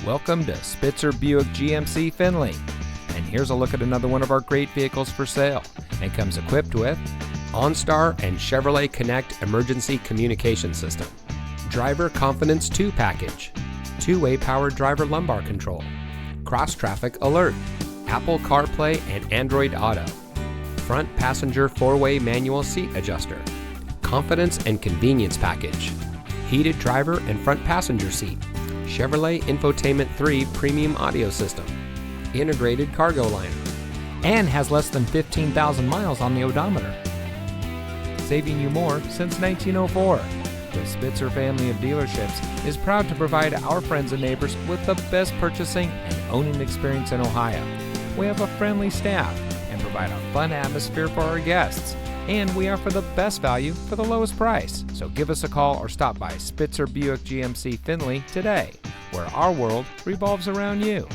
Welcome to Spitzer Buick GMC Findlay. And here's a look at another one of our great vehicles for sale. And comes equipped with OnStar and Chevrolet Connect emergency communication system, Driver Confidence 2 package, two-way power driver lumbar control, cross traffic alert, Apple CarPlay and Android Auto, front passenger four-way manual seat adjuster, confidence and convenience package, heated driver and front passenger seat, Chevrolet Infotainment 3 premium audio system, integrated cargo liner, and has less than 15,000 miles on the odometer. Saving you more since 1904. The Spitzer family of dealerships is proud to provide our friends and neighbors with the best purchasing and owning experience in Ohio. We have a friendly staff and provide a fun atmosphere for our guests. And we offer the best value for the lowest price. So give us a call or stop by Spitzer Buick GMC Findlay today, where our world revolves around you.